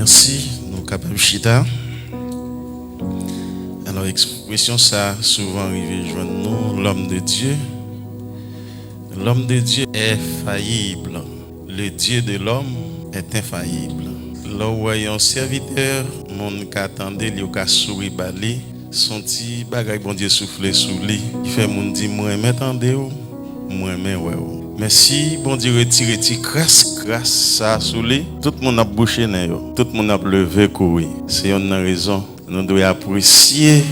Merci, nous capables chita. Alors, expression ça, souvent arrivé joindre nous, l'homme de Dieu. L'homme de Dieu est faillible. Le Dieu de l'homme est infaillible. Là où un serviteur, mon qu'attendait, il a souri balé, son petit bagage bon Dieu soufflé sous lui. Il fait mon dit moi m'attendez ou moi mais ouais. Mais si bon Dieu retire grâce ça sous lui, tout le monde a bouché yo, tout le monde a levé courir. C'est une raison, nous devons apprécier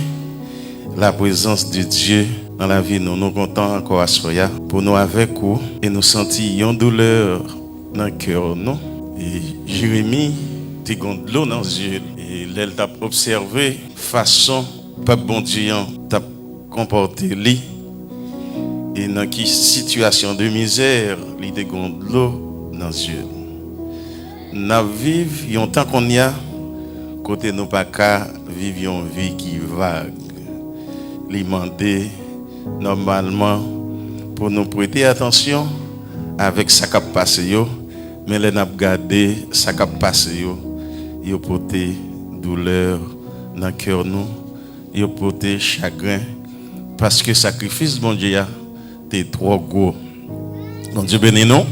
la présence de Dieu dans la vie. Nous comptons encore à soya pour nous avec vous et nous sentir une douleur dans le cœur. Et Jérémie, tu as de l'eau dans les yeux. Et elle t'a observé façon, peuple bon Dieu, t'a comporté lui. Et dans quelle situation de misère, il te gonde l'eau dans les yeux. Nous vivons, tant qu'on y a, côté nous pas qu'à vivre une vie qui vague. Les demander normalement pour nous prêter attention avec ce qui a passé, mais les n'a gardé ce qui a passé, il porté douleur dans le cœur nous, il porté chagrin parce que le sacrifice bon Dieu est trop gros. Donc Dieu bénit nous.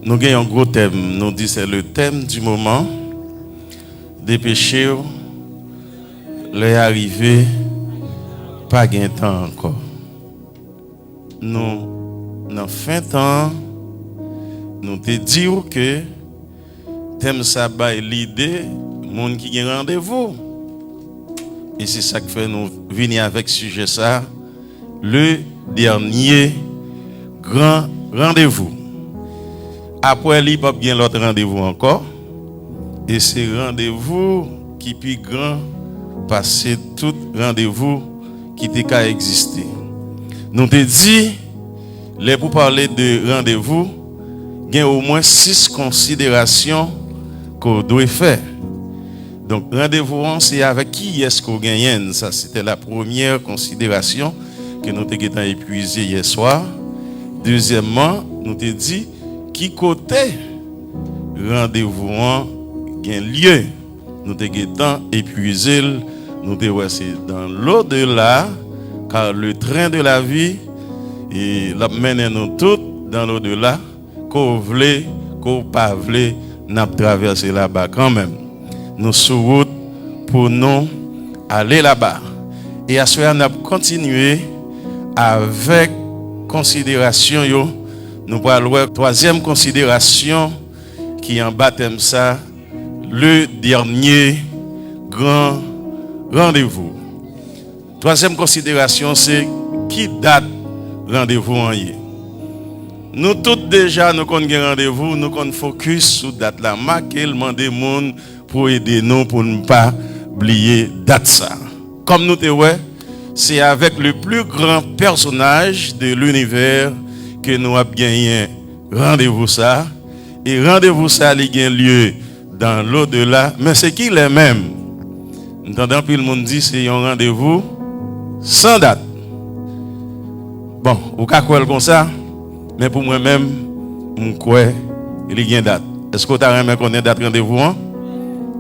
Nous avons un gros thème, nous dit c'est le thème du moment des péchés, les arrivées. Pas gain temps encore. Nous, dans fin temps, nous te disons que thème ça est l'idée, monde qui a rendez-vous. Et c'est ça qui fait nous venir avec ce sujet ça, le dernier grand rendez-vous. Après, il n'y a pas bien l'autre rendez-vous encore. Et c'est rendez-vous qui plus grand passer tout rendez-vous qui t'a existé. Nous te dit, pour parler de rendez-vous, il y a au moins 6 considérations qu'on doit faire. Donc, rendez-vous, c'est avec qui est-ce qu'on gagne? Ça, c'était la première considération que nous t'avons épuisé hier soir. Deuxièmement, nous te dit, qui côté rendez-vous gagne lieu? Nous t'avons épuisé. Nous devons c'est dans l'au-delà, car le train de la vie, il mène nous tous dans l'au-delà, qu'on voulait, qu'on pas voulait, nous traverser là-bas quand même. Nous sur route pour nous aller là-bas. Et à ce moment, nous avons continué avec considération. Nous allons voir troisième considération qui en baptême ça, le dernier grand rendez-vous. Troisième considération, c'est qui date rendez-vous en y. Nous tous déjà, nous connaissons rendez-vous, nous connaissons focus sur date la marquer le monde monde pour aider nous pour ne pas oublier date ça. Comme nous te ouais, c'est avec le plus grand personnage de l'univers que nous avons gagné rendez-vous ça. Et rendez-vous ça, il y a lieu dans l'au-delà, mais c'est qui les mêmes. Entendant puis le monde dit c'est un rendez-vous sans date. Bon, ou ka quoi comme ça, mais pour moi-même, je crois il y a une date. Est-ce que tu as jamais connaître date rendez-vous?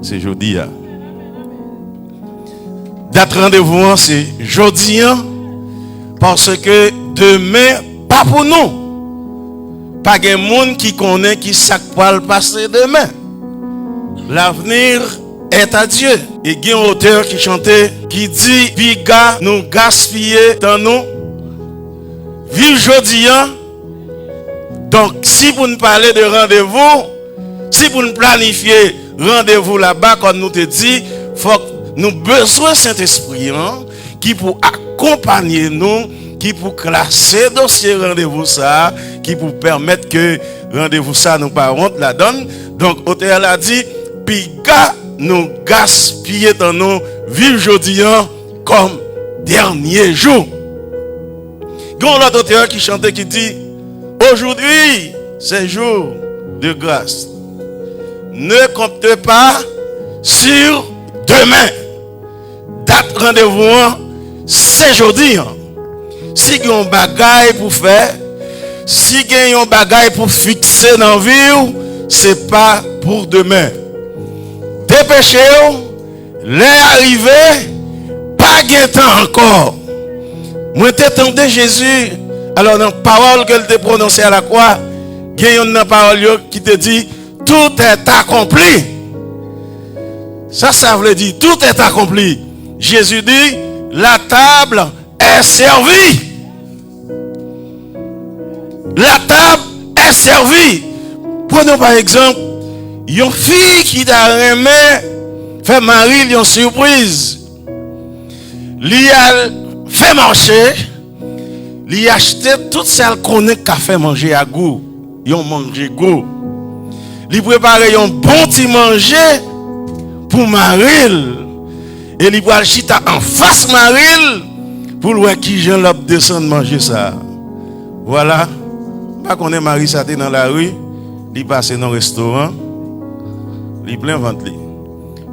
C'est jeudi. Date rendez-vous, c'est jeudi, parce que demain, pas pour nous. Pas de monde qui connaît qui s'est passer demain. L'avenir est à Dieu. Et il y a un auteur qui chantait, qui dit, Biga nous gaspiller dans nous. Vive aujourd'hui. Donc, si vous nous parlez de rendez-vous, si vous nous planifiez rendez-vous là-bas, comme nous te dit, faut nous besoin Saint-Esprit, qui pour accompagner nous, qui pour classer dossier rendez-vous ça, qui pour permettre que rendez-vous ça nous pas honte la donne. Donc, auteur a dit, Biga nous gaspiller dans nous, vivre aujourd'hui comme dernier jour. Il y a l'autre auteur qui chantait qui dit, aujourd'hui, c'est jour de grâce. Ne comptez pas sur demain. Date rendez-vous, c'est aujourd'hui. Si vous avez un bagage pour faire, si vous avez un bagage pour fixer dans la vie, ce n'est pas pour demain. dépêchez-vous, les arrivés, pas de temps encore. Moi, t'attendais Jésus. Alors, dans la parole qu'elle t'a prononcée à la croix, il y a une parole qui te dit, tout est accompli. Ça veut dire, tout est accompli. Jésus dit, la table est servie. La table est servie. Prenons par exemple, une fille qui a remis, fait Marie une surprise. Li a fait marcher, li a acheté tout ça qu'on a fait manger à goût. Ils ont mangé goût. Li préparé un bon petit manger pour Marie. Et li va chita en face Marie pour voir qui j'en l'a descendre manger ça. Voilà. Pas qu'on est Marie ça dans la rue, li passe dans le restaurant, li plein ventre.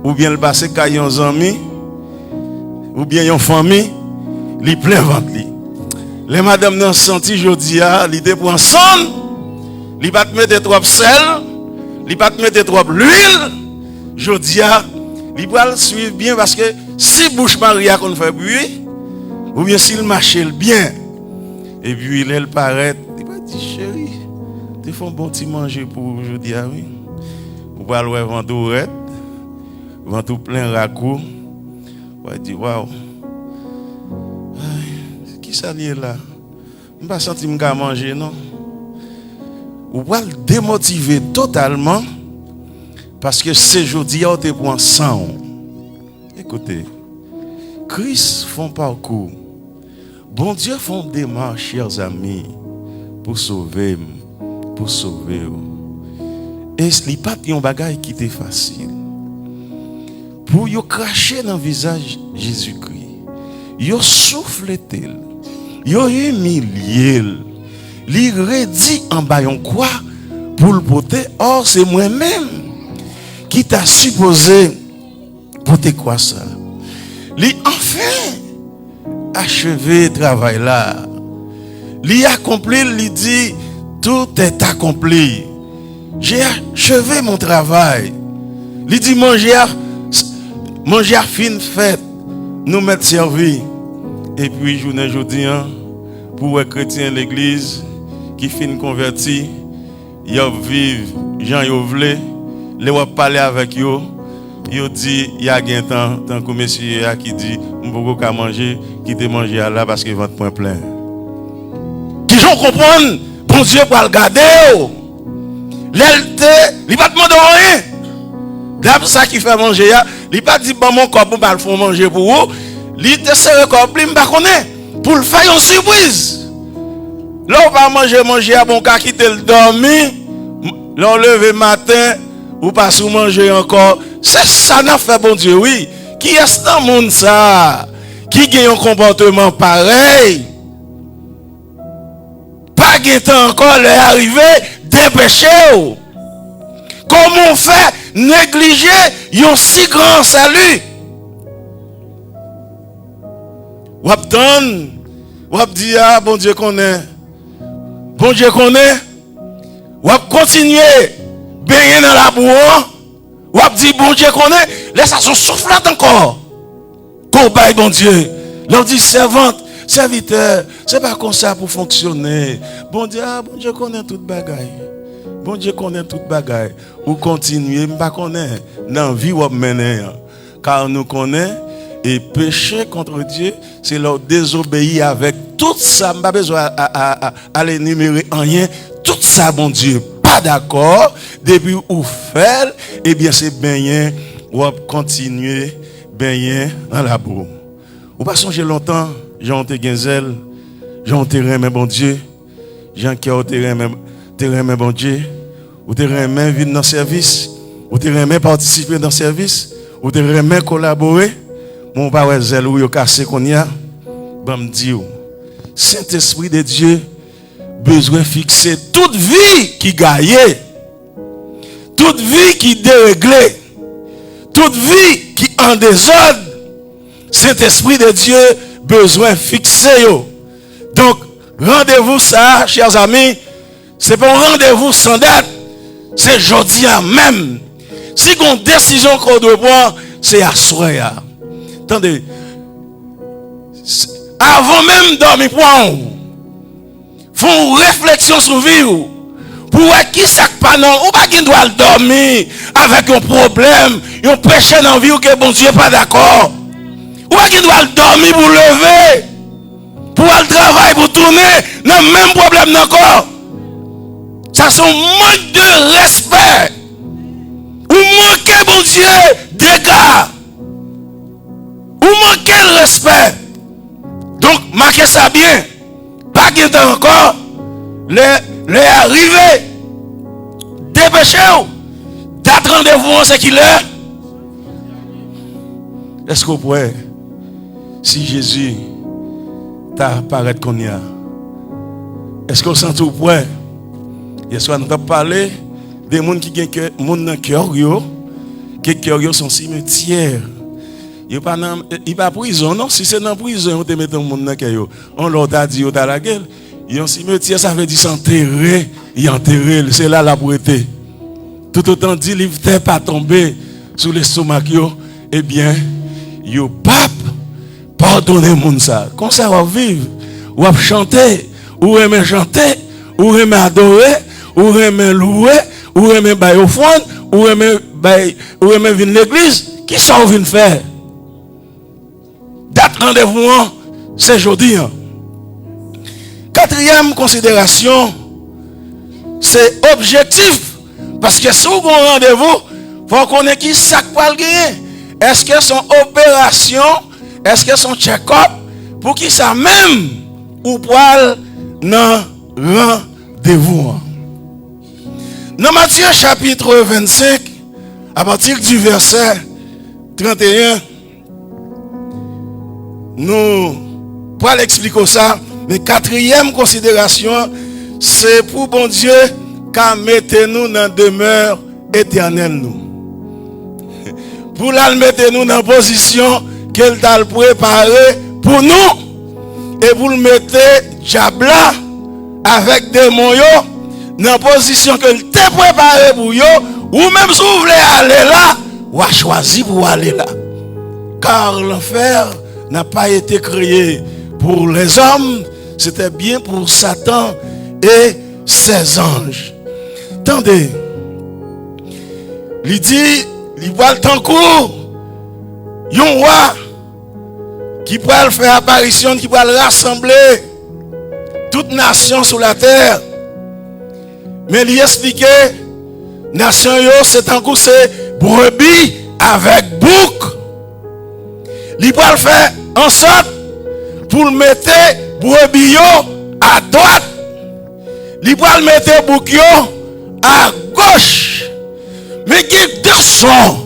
Ou bien le passe kay yon zami, ou bien yon famille, li plein ventre. Les madame nan senti jodi a, li te prend son, li pas te mettre trop sel, li pas te mettre trop l'huile, jodi a, li va suivre bien parce que si bouche Maria qu'on fait bruit, ou bien s'il marche bien, et puis il paraît, il va dire chérie, tu fais un bon petit manger pour aujourd'hui, oui. Ou pas le ventourette, ventou plein racou, on va dire waouh. Qui ça lié là? Je ne pas senti me manger non. Ou pas le démotiver totalement parce que c'est aujourd'hui on te prend sang. Écoutez, Christ font parcours. Bon Dieu font démarche, chers amis, pour sauver, pour sauver. Et ce n'est pas un bagage qui était facile. Pour y cracher dans le visage de Jésus-Christ, y souffler tel, y humilié, li redit en bas quoi pour le porter. Or c'est moi-même qui t'a supposé porter quoi ça. Li enfin achevé le travail là. Li accompli, li dit tout est accompli. J'ai achevé mon travail. Li dit manger à fin fête, nous mettre servi. Et puis journée aujourd'hui pour les chrétiens l'église qui fin converti, ils vivent Jean yo vle, les va parler avec yo. Yo dit il y a un temps tant que monsieur qui dit on peut pas manger, qui te manger là parce que ventre point plein. Qui j'en comprendre, bon Dieu pour le garder. L'LT, il pas demander rien. D'abord ça qui fait manger là, il pas dit bon mon corps pour pas le faire manger pour vous. Il te serre corps, il pas connaît pour le faire une surprise. Là on va manger à bon cas quitter le dormir, l'on lever matin ou pas sous manger encore. C'est ça n'a fait bon Dieu, oui. Qui est dans le monde ça? Qui a un comportement pareil? Pas de encore les arriver, dépêchez-vous. Comment on fait négliger un si grand salut? Ou attendre, ou dire ah bon Dieu connaît. Bon Dieu connaît. Ou continuer baigner dans la boue. Ou dit bon Dieu connaît, laisse ça son souffle encore. Cobaye bon Dieu. Leur dit servante, serviteur, c'est pas comme ça pour fonctionner. Bon Dieu, bon Dieu connaît toute bagaille. Bon Dieu connaît toute bagaille. Ou continuer, pas connaît dans vie ou mener. Car nous connaît et pécher contre Dieu, c'est leur désobéir avec tout ça. Pas besoin à l'énumérer en rien. Tout ça, bon Dieu. Pas d'accord, depuis ou faire, eh bien c'est baigner, ou continuer baigner dans la boue. Ou pas songer longtemps, Jean te genzel, Jean te remet bon Dieu, Jean qui te remet bon Dieu, ou te remet vivre dans le service, ou te remet participer dans le service, ou te remet collaborer, mon père zèle ou yo cassé qu'on y a, bam di ou, Saint-Esprit de Dieu, besoin fixer toute vie qui gagne, toute vie qui déréglée, toute vie qui en désordre. Saint-Esprit de Dieu besoin fixer yo. Donc rendez-vous ça, chers amis, c'est pas un rendez-vous sans date, c'est aujourd'hui même. Si on décision qu'on doit prendre, c'est à soi. Attendez. Avant même de dormir, font une réflexion sur vie. Pour qui ça pas non, ou pas qui doit dormir avec un problème, un péché dans la vie ou que bon Dieu n'est pas d'accord. Ou pas qui doit dormir pour lever, pour aller travailler, pour tourner, non même problème encore. Ça c'est un manque de respect. Ou manquer bon Dieu dégâts. Ou manquer le respect. Donc marquez ça bien. Pas qu'il encore les arrivés. Dépêchez-vous. Date rendez-vous, c'est qu'il est. Est-ce que vous pouvez, si Jésus t'apparaît qu'on y a, est-ce que vous sentez au point? Hier soir, nous avons parlé des gens qui ont un cœur, qui cœur sont cimetières. Il n'y a pas prison, non? Si c'est dans la prison, on te met dans le monde dans le cœur. On leur a dit, on a la gueule. Il y a un cimetière, ça veut dire s'enterrer. Il enterré, c'est là la beauté. Tout autant dit, il ne pas tomber sur l'estomac, eh bien, yo pape, pardonnez moun ça. Comme ça, on va vivre, on va chanter, ou aimer chanter, ou aimer adorer, ou aimer louer, ou aimer bailler offrande, ou aimer venir l'église. Qui ça on vient faire? Date rendez-vous, c'est jeudi. Quatrième considération, c'est objectif. Parce que si vous avez un rendez-vous, il faut qu'on ait qui ça va le gagner. Est-ce que son opération, est-ce que son check-up, pour qui ça même, ou pour non rendez-vous. Dans Matthieu chapitre 25, à partir du verset 31, nous pourrons expliquer ça. Mais quatrième considération, c'est pour bon Dieu qu'à mettre nous dans la demeure éternelle. Nous. Pour la mettre nous dans la position qu'elle t'a préparée pour nous. Et pour le mettre diable avec des moyens dans la position qu'elle t'a préparée pour vous. Ou même si vous voulez aller là, ou a choisi pour aller là. Car l'enfer n'a pas été créé pour les hommes, c'était bien pour Satan et ses anges. Attendez, il dit, il voit le temps court, il y a un roi qui peut faire apparition, qui peut rassembler toute nation sur la terre. Mais il expliquait, nation c'est un coup, c'est brebis avec bouc. Il peut faire en sorte pour le mettre brebis à droite. Il peut le mettre bouc à gauche. Mais qui descend,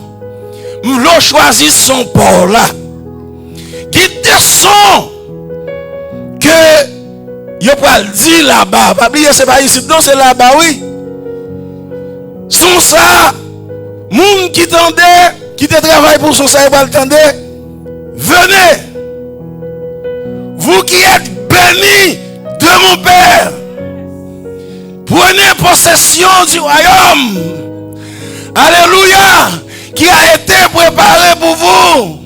l'on choisit son port là. Qui descend, que il peut le dire là-bas. Pas oublier, c'est pas ici, non, c'est là-bas, oui. Son ça, moun qui tendait, qui te travaille pour son ça, il va le tendre. Venez, vous qui êtes bénis de mon Père, prenez possession du royaume. Alléluia, qui a été préparé pour vous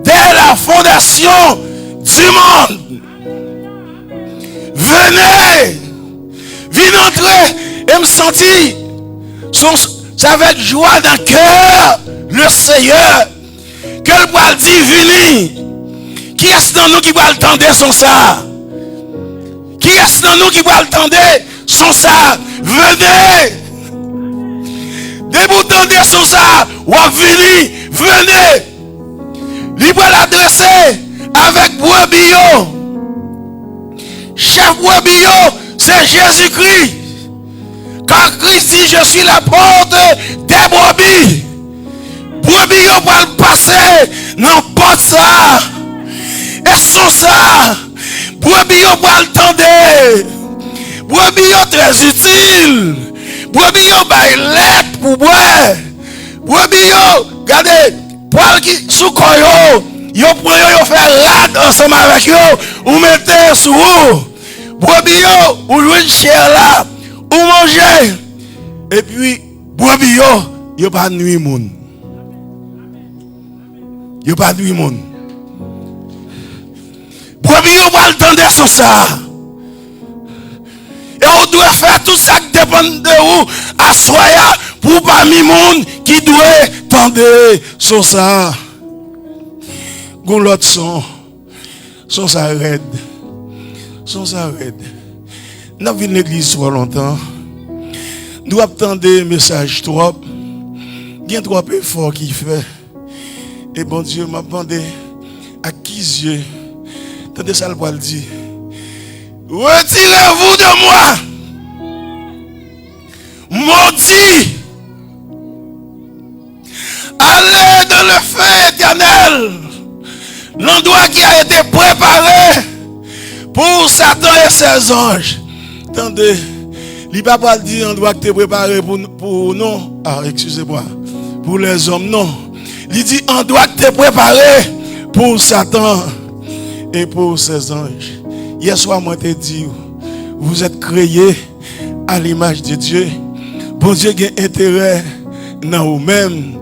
dès la fondation du monde. Venez, venez entrer et me sentir avec joie dans le cœur le Seigneur. Que le poil dit venez. Qui est-ce dans nous qui va attendre son ça? Qui est-ce dans nous qui va attendre son ça? Venez. Dès vous attendez son ça, ou venez, venez. Il va l'adresser avec brebis. Chef brebis, c'est Jésus-Christ. Car Christ dit, je suis la porte des brebis. Brebis va le passer dans porte ça. Et son ça, brebis va le tendre. Brebis très utile. Brebis va lettre pour boire. Brebis, regardez, poil qui sous koyo, yo prend yo faire rad ensemble avec yo, ou mettez sous vous. Brebis ou jouer chair là, ou manger. Et puis brebis Yo pas nuit moun. Yo pas nuit moun. Premier on va entendre sur ça. Et on doit faire tout ça qui dépend de vous à soya pour parmi moun qui doit tendre sur ça. Gon l'autre son ça raide. Son ça raide. Nous venons l'église trop longtemps. Nous attendons message trop. Il y a trop efforts qui fait. Et bon Dieu m'a demandé à qui Dieu. Attendez ça le poil dit. Retirez-vous de moi. Maudit. Allez dans le feu éternel. L'endroit qui a été préparé pour Satan et ses anges. Attendez. Il ne va pas dire l'endroit qui est préparé pour nous. Ah, excusez-moi. Pour les hommes, non. Il dit endroit qui est préparé pour Satan et pour ses anges. Hier soir, moi, je t'ai dit, vous êtes créés à l'image de Dieu. Bon Dieu a intérêt dans vous-même.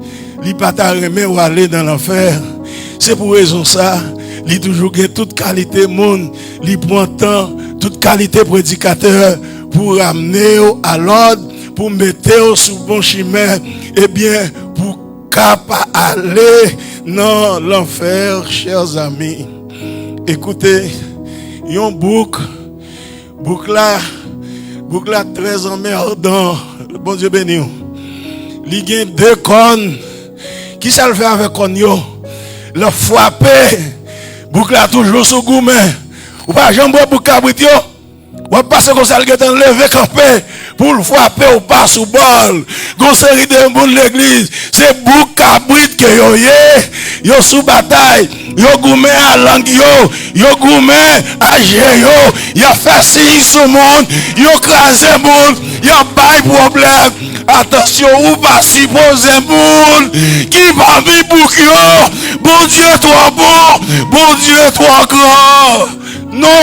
Il ne pas t'arrêter ou aller dans l'enfer. C'est pour raison ça. Il toujours a toute qualité monde. Il prend temps, toute qualité prédicateur pour amener à l'ordre, pour mettre sous bon chemin. Eh bien, pour capable aller dans l'enfer, chers amis. Écoutez, yon bouc là très emmerdant. Bon Dieu béni. Il y a 2 cônes. Qui ça le fait avec con yo? Le frapper. Bouc là toujours sous gourmet. Ou pas jambe pour cabrit yo. Ou passer comme ça le gars lever campé pour le frapper ou pas sous bol. Gon série de monde l'église, c'est bouc cabrit que yo sous bataille. Yo gourmet à langue yo gourmet à yo fait signe sur monde, yo crasé monde, yo bail problème. Attention, ou pas supposer monde qui va vivre bouc yo. Bon Dieu toi bon, bon Dieu toi grand. Non.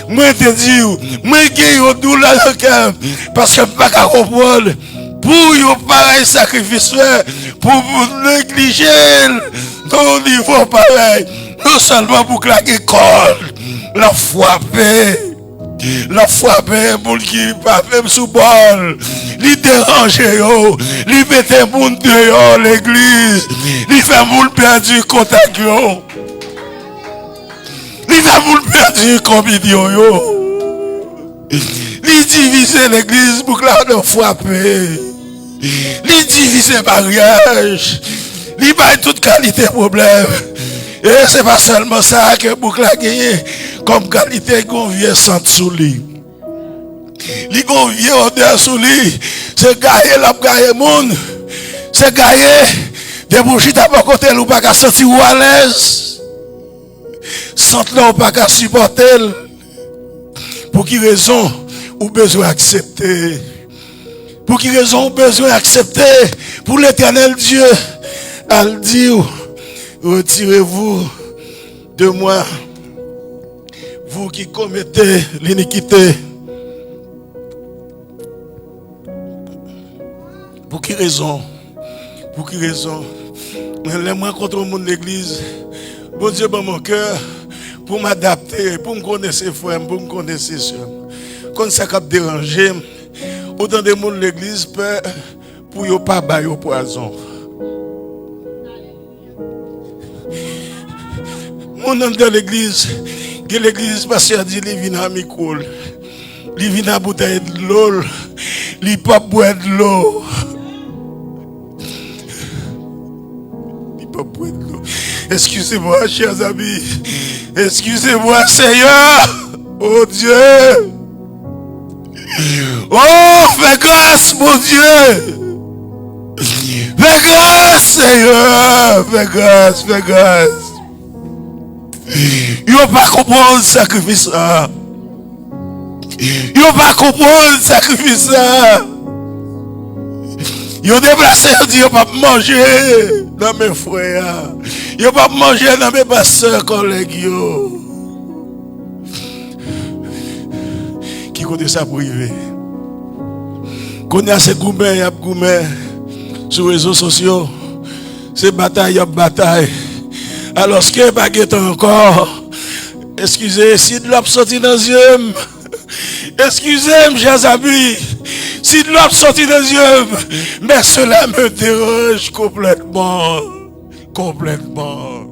Moi te dis, moi qui yo douleur dans cœur parce que pas qu'à comprendre pour yo pareil sacrifice pour négliger au niveau pareil. Non seulement pour claquer école, la frapper pour qui pas même sous bol, li déranger yo, li mettre monde dehors l'église, li fait moun perdu contact yo. Li fait moun perdu communion yo. Li diviser l'église pour que la de frapper. Li diviser mariage. Li bail toute qualité problème. Et c'est pas seulement ça que Boucla a gagné comme qualité qu'on vient sans sous lui. Li qu'on vient odeur sous lui, c'est gagner la gagner monde. C'est gagner des bougies à pas côté ou pas qu'à sentir ou à l'aise. Sentir ou pas qu'à supporter. Pour qui raison ou besoin d'accepter? Pour qui raison ou besoin d'accepter? Pour l'Éternel Dieu, elle dit, retirez-vous de moi, vous qui commettez l'iniquité. Pour qui raison? Pour qui raison? Moi contre le monde de l'église, bon Dieu dans mon cœur, pour m'adapter, pour me connaître ses frères, pour me connaître ses soeurs. Quand ça cap déranger, autant de monde de l'église peur pour ne pas bailler au poison. Mon nom de l'église pasteur dit il vient à micro, il vient à bouteille de l'eau, il pas boire de l'eau. Excusez-moi, chers amis. Excusez-moi, Seigneur. Oh Dieu. Oh, fais grâce, mon Dieu. Fais grâce, Seigneur. Fais grâce. Ils ne vont pas comprendre le sacrifice. Ils ne vont pas comprendre le sacrifice. Ils ont déplacé, ils ne vont pas manger dans mes frères. Ils ne vont pas manger dans mes pasteurs collègues. Qui côté ça privé. Qu'on y a ces gourmets, y a gourmets sur les réseaux sociaux. C'est bataille, y a bataille. Alors ce que pas encore. Excusez, si de l'op sorti dans les yeux. Excusez-moi, chers amis. Si de l'op sorti dans les yeux. Mais cela me dérange complètement. Complètement.